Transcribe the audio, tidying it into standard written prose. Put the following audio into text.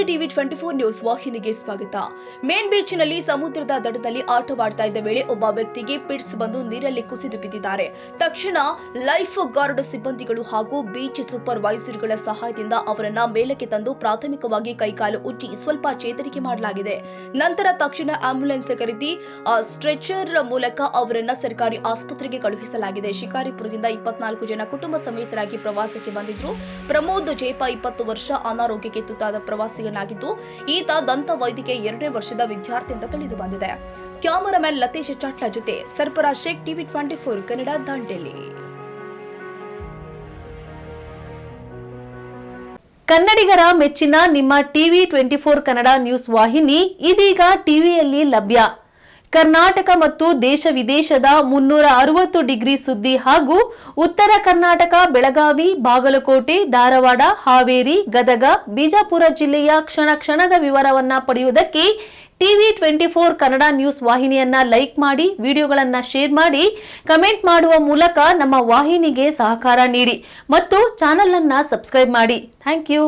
TV 24 news ವಾಹಿನಿಗೆ ಸ್ವಾಗತ. Main ಬೀಚ್ನಲ್ಲಿ ಸಮುದ್ರದ ದಡದಲ್ಲಿ ಆಟವಾಡ್ತಾ ಇದ್ದ ವೇಳೆ ಒಬ್ಬ ವ್ಯಕ್ತಿಗೆ ಪಿಟ್ಸ್ ಬಂದು ನೀರಲ್ಲಿ ಕುಸಿದು ಬಿದ್ದಿದ್ದಾರೆ. ತಕ್ಷಣ ಲೈಫ್ ಗಾರ್ಡ್ ಸಿಬ್ಬಂದಿಗಳು ಹಾಗೂ ಬೀಚ್ ಸೂಪರ್ವೈಸರ್ಗಳ ಸಹಾಯದಿಂದ ಅವರನ್ನ ಮೇಲಕ್ಕೆ ತಂದು ಪ್ರಾಥಮಿಕವಾಗಿ ಕೈಕಾಲು ಉಜ್ಜಿ ಸ್ವಲ್ಪ ಚೇತರಿಕೆ ಮಾಡಲಾಗಿದೆ. ನಂತರ ತಕ್ಷಣ ಆಂಬ್ಯುಲೆನ್ಸ್ ಕರೆದಿ ಸ್ಟ್ರೆಚರ್ ಮೂಲಕ ಅವರನ್ನ ಸರ್ಕಾರಿ ಆಸ್ಪತ್ರೆಗೆ ಕಳುಹಿಸಲಾಗಿದೆ. ಶಿಕಾರಿಪುರದಿಂದ 24 ಜನ ಕುಟುಂಬ ಸಮೇತರಾಗಿ ಪ್ರವಾಸಕ್ಕೆ ಬಂದಿದ್ರು. ಪ್ರಮೋದ್ ಜೇಪ 20 ವರ್ಷ ಅನಾರೋಗ್ಯಕ್ಕೆ ತುತ್ತಾದ ಪ್ರವಾಸಿಗನಾಗಿದ್ದು, ಈತ ದಂತ ವೈದ್ಯಕೀಯ 2ನೇ ವರ್ಷದ ವಿದ್ಯಾರ್ಥಿ ಅಂತ ತಿಳಿದು ಬಂದಿದೆ. ಕ್ಯಾಮರಾಮನ್ ಲತೇಶ್ ಚಾಟ್ಲಾ ಜೊತೆ ಸರ್ಫರಾಜ್ ಶೇಖ್, ಟಿವಿ 24 ಕನ್ನಡ, ದಾಂಡೇಲಿ. ಕನ್ನಡಿಗರ ಮೆಚ್ಚಿನ ನಿಮ್ಮ ಟಿವಿ 24 ಕನ್ನಡ ನ್ಯೂಸ್ ವಾಹಿನಿ ಇದೀಗ ಟಿವಿಯಲ್ಲಿ ಲಭ್ಯ. ಕರ್ನಾಟಕ ಮತ್ತು ದೇಶ ವಿದೇಶದ 360 ಡಿಗ್ರಿ ಸುದ್ದಿ ಹಾಗೂ ಉತ್ತರ ಕರ್ನಾಟಕ, ಬೆಳಗಾವಿ, ಬಾಗಲಕೋಟೆ, ಧಾರವಾಡ, ಹಾವೇರಿ, ಗದಗ, ಬಿಜಾಪುರ ಜಿಲ್ಲೆಯ ಕ್ಷಣ ಕ್ಷಣದ ವಿವರವನ್ನ ಪಡೆಯುವುದಕ್ಕೆ ಟಿವಿ 24 ಕನ್ನಡ ನ್ಯೂಸ್ ವಾಹಿನಿಯನ್ನ ಲೈಕ್ ಮಾಡಿ, ವಿಡಿಯೋಗಳನ್ನ ಶೇರ್ ಮಾಡಿ, ಕಮೆಂಟ್ ಮಾಡುವ ಮೂಲಕ ನಮ್ಮ ವಾಹಿನಿಗೆ ಸಹಕಾರ ನೀಡಿ ಮತ್ತು ಚಾನೆಲ್ ಅನ್ನ ಸಬ್ಸ್ಕ್ರೈಬ್ ಮಾಡಿ. Thank you.